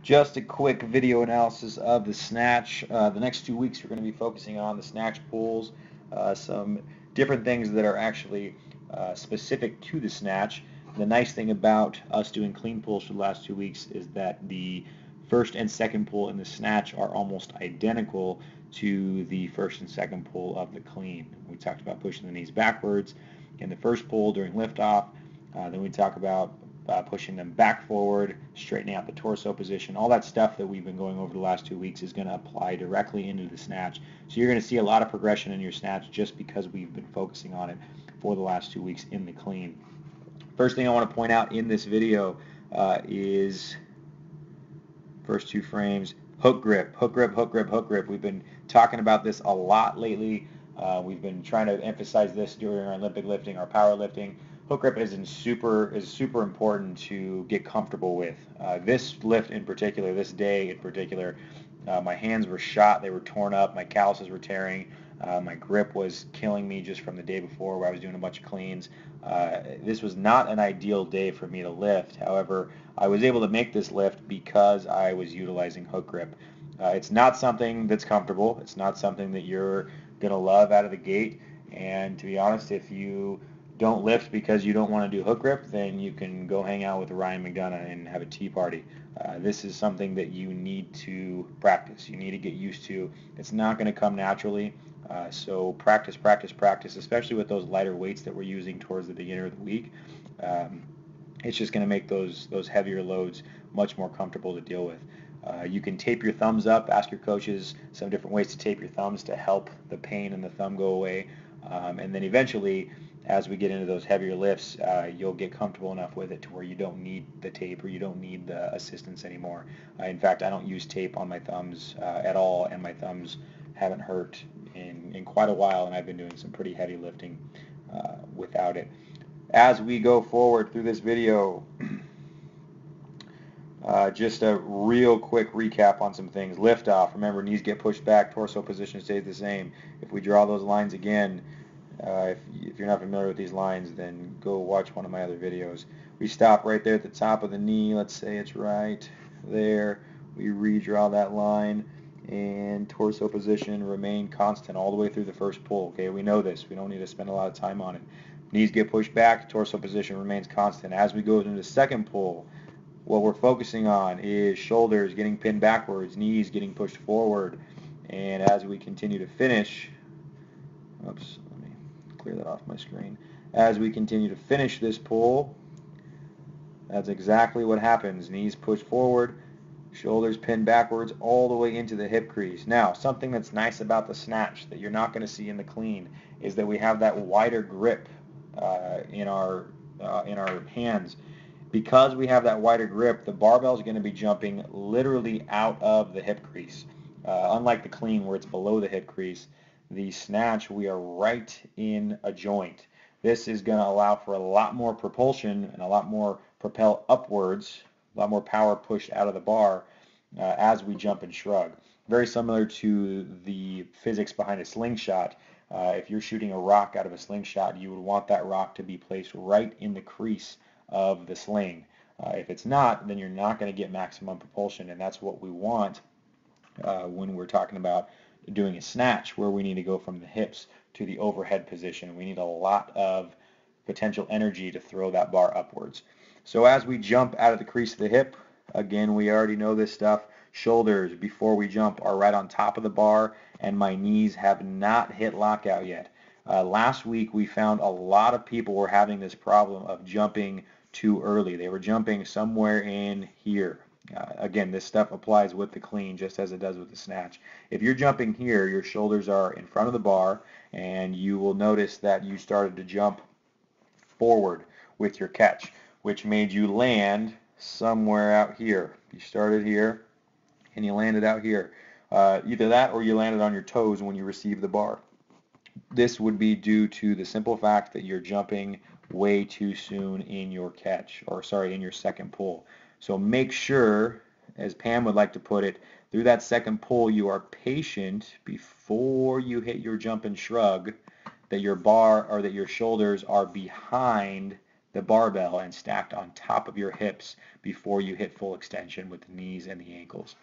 Just a quick video analysis of the snatch. The next 2 weeks we're going to be focusing on the snatch pulls, some different things that are actually specific to the snatch. The nice thing about us doing clean pulls for the last 2 weeks is that the first and second pull in the snatch are almost identical to the first and second pull of the clean. We talked about pushing the knees backwards in the first pull during liftoff. Then we talk about pushing them back forward, straightening out the torso position. All that stuff that we've been going over the last 2 weeks is going to apply directly into the snatch. So you're going to see a lot of progression in your snatch just because we've been focusing on it for the last 2 weeks in the clean. First thing I want to point out in this video is first two frames, hook grip, hook grip, hook grip, hook grip. We've been talking about this a lot lately. We've been trying to emphasize this during our Olympic lifting, our power lifting. Hook grip is super important to get comfortable with. This lift in particular, this day in particular, my hands were shot, they were torn up, my calluses were tearing, my grip was killing me just from the day before where I was doing a bunch of cleans. This was not an ideal day for me to lift. However, I was able to make this lift because I was utilizing hook grip. It's not something that's comfortable. It's not something that you're going to love out of the gate. And to be honest, if you don't lift because you don't want to do hook grip, then you can go hang out with Ryan McDonough and have a tea party. This is something that you need to practice. You need to get used to. It's not going to come naturally. So practice, practice, practice, especially with those lighter weights that we're using towards the beginning of the week. It's just going to make those heavier loads much more comfortable to deal with. You can tape your thumbs up. Ask your coaches some different ways to tape your thumbs to help the pain in the thumb go away. And then eventually, as we get into those heavier lifts, you'll get comfortable enough with it to where you don't need the tape or you don't need the assistance anymore. In fact, I don't use tape on my thumbs at all, and my thumbs haven't hurt in quite a while, and I've been doing some pretty heavy lifting without it. As we go forward through this video, just a real quick recap on some things. Lift off. Remember, knees get pushed back, torso position stays the same. If we draw those lines again, if you're not familiar with these lines, then go watch one of my other videos. We stop right there at the top of the knee. Let's say it's right there. We redraw that line, and torso position remain constant all the way through the first pull. Okay, we know this. We don't need to spend a lot of time on it. Knees get pushed back, torso position remains constant. As we go into the second pull, what we're focusing on is shoulders getting pinned backwards, knees getting pushed forward, and as we continue to finish, oops, let me clear that off my screen. As we continue to finish this pull, that's exactly what happens. Knees push forward, shoulders pinned backwards all the way into the hip crease. Now, something that's nice about the snatch that you're not going to see in the clean is that we have that wider grip in our hands. Because we have that wider grip, the barbell is going to be jumping literally out of the hip crease. Unlike the clean where it's below the hip crease, the snatch we are right in a joint. This is going to allow for a lot more propulsion and a lot more propel upwards, a lot more power pushed out of the bar as we jump and shrug. Very similar to the physics behind a slingshot. If you're shooting a rock out of a slingshot, you would want that rock to be placed right in the crease of the sling. If it's not, then you're not going to get maximum propulsion, and that's what we want when we're talking about doing a snatch, where we need to go from the hips to the overhead position. We need a lot of potential energy to throw that bar upwards. So as we jump out of the crease of the hip, again, we already know this stuff. Shoulders, before we jump, are right on top of the bar, and my knees have not hit lockout yet. Last week, we found a lot of people were having this problem of jumping too early. They were jumping somewhere in here. Again, this stuff applies with the clean just as it does with the snatch. If you're jumping here, your shoulders are in front of the bar, and you will notice that you started to jump forward with your catch, which made you land somewhere out here. You started here, and you landed out here. Either that or you landed on your toes when you received the bar. This would be due to the simple fact that you're jumping way too soon in your catch, or sorry, in your second pull. So make sure, as Pam would like to put it, through that second pull you are patient before you hit your jump and shrug, that your bar or that your shoulders are behind the barbell and stacked on top of your hips before you hit full extension with the knees and the ankles.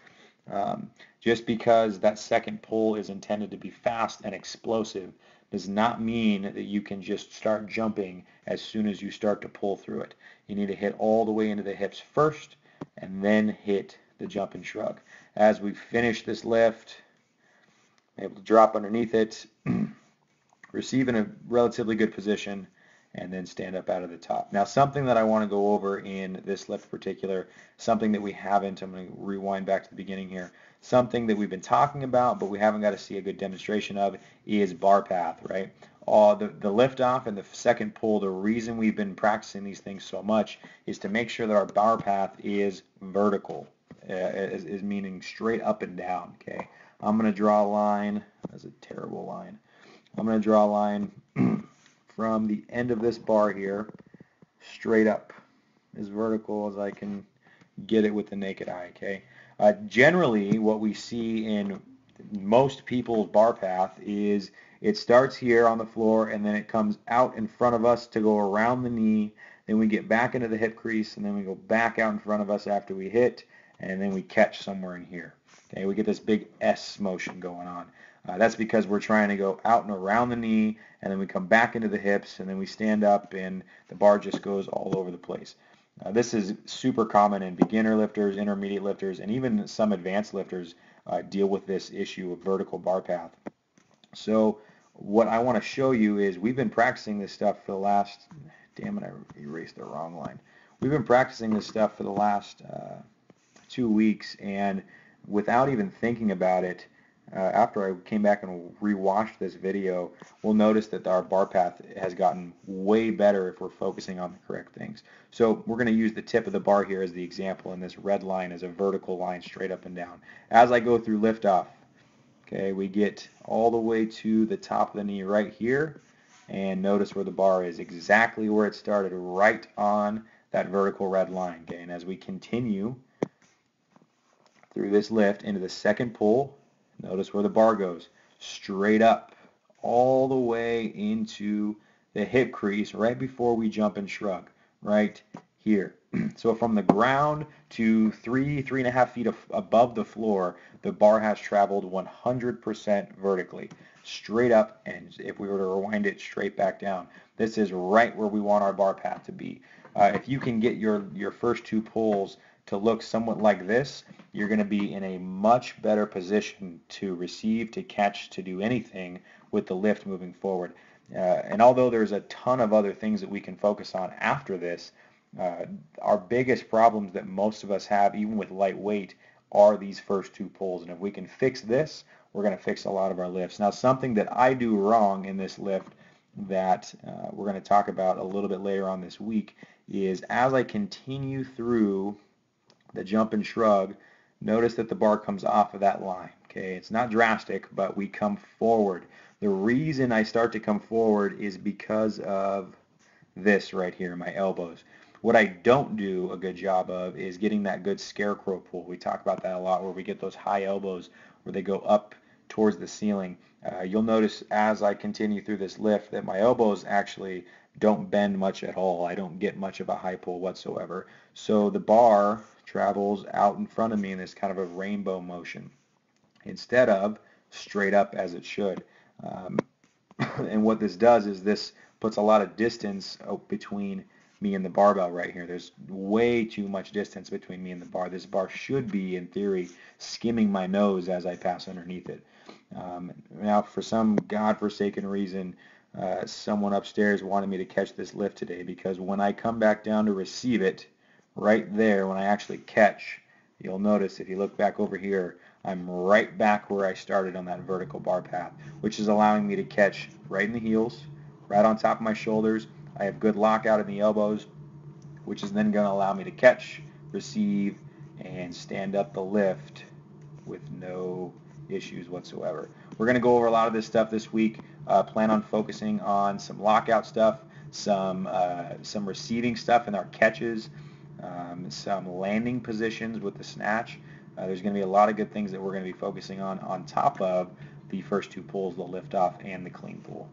Just because that second pull is intended to be fast and explosive does not mean that you can just start jumping as soon as you start to pull through it. You need to hit all the way into the hips first and then hit the jump and shrug. As we finish this lift, I'm able to drop underneath it, receive in a relatively good position, and then stand up out of the top. Now, something that I want to go over in this lift in particular, something that we haven't, I'm going to rewind back to the beginning here, something that we've been talking about but we haven't got to see a good demonstration of is bar path, right? The lift off and the second pull, the reason we've been practicing these things so much is to make sure that our bar path is vertical, is meaning straight up and down, okay? I'm going to draw a line. That's a terrible line. I'm going to draw a line from the end of this bar here straight up, as vertical as I can get it with the naked eye, okay? Generally, what we see in most people's bar path is it starts here on the floor and then it comes out in front of us to go around the knee, then we get back into the hip crease, and then we go back out in front of us after we hit, and then we catch somewhere in here. Okay, we get this big S motion going on. That's because we're trying to go out and around the knee, and then we come back into the hips, and then we stand up, and the bar just goes all over the place. This is super common in beginner lifters, intermediate lifters, and even some advanced lifters deal with this issue of vertical bar path. So what I want to show you is we've been practicing this stuff for the last, damn it, I erased the wrong line. We've been practicing this stuff for the last 2 weeks, and without even thinking about it, after I came back and rewatched this video, we'll notice that our bar path has gotten way better if we're focusing on the correct things. So we're going to use the tip of the bar here as the example, and this red line is a vertical line straight up and down. As I go through liftoff, okay, we get all the way to the top of the knee right here, and notice where the bar is, exactly where it started, right on that vertical red line. Okay, and as we continue through this lift into the second pull, notice where the bar goes, straight up, all the way into the hip crease right before we jump and shrug, right here. So from the ground to 3.5 feet above the floor, the bar has traveled 100% vertically, straight up, and if we were to rewind it, straight back down. This is right where we want our bar path to be. If you can get your first two pulls to look somewhat like this, you're going to be in a much better position to receive, to catch, to do anything with the lift moving forward. And although there's a ton of other things that we can focus on after this, our biggest problems that most of us have, even with lightweight, are these first two pulls. And if we can fix this, we're going to fix a lot of our lifts. Now, something that I do wrong in this lift that we're going to talk about a little bit later on this week is as I continue through the jump and shrug, notice that the bar comes off of that line. Okay, it's not drastic, but we come forward. The reason I start to come forward is because of this right here, my elbows. What I don't do a good job of is getting that good scarecrow pull. We talk about that a lot, where we get those high elbows where they go up towards the ceiling. You'll notice as I continue through this lift that my elbows actually don't bend much at all. I don't get much of a high pull whatsoever. So the bar travels out in front of me in this kind of a rainbow motion instead of straight up as it should. And what this does is this puts a lot of distance between me and the barbell right here. There's way too much distance between me and the bar. This bar should be, in theory, skimming my nose as I pass underneath it. Now, for some godforsaken reason, someone upstairs wanted me to catch this lift today, because when I come back down to receive it, right there, when I actually catch, you'll notice if you look back over here, I'm right back where I started on that vertical bar path, which is allowing me to catch right in the heels, right on top of my shoulders. I have good lockout in the elbows, which is then going to allow me to catch, receive, and stand up the lift with no issues whatsoever. We're going to go over a lot of this stuff this week. Plan on focusing on some lockout stuff, some receiving stuff in our catches, some landing positions with the snatch. There's going to be a lot of good things that we're going to be focusing on top of the first two pulls, the lift off and the clean pull.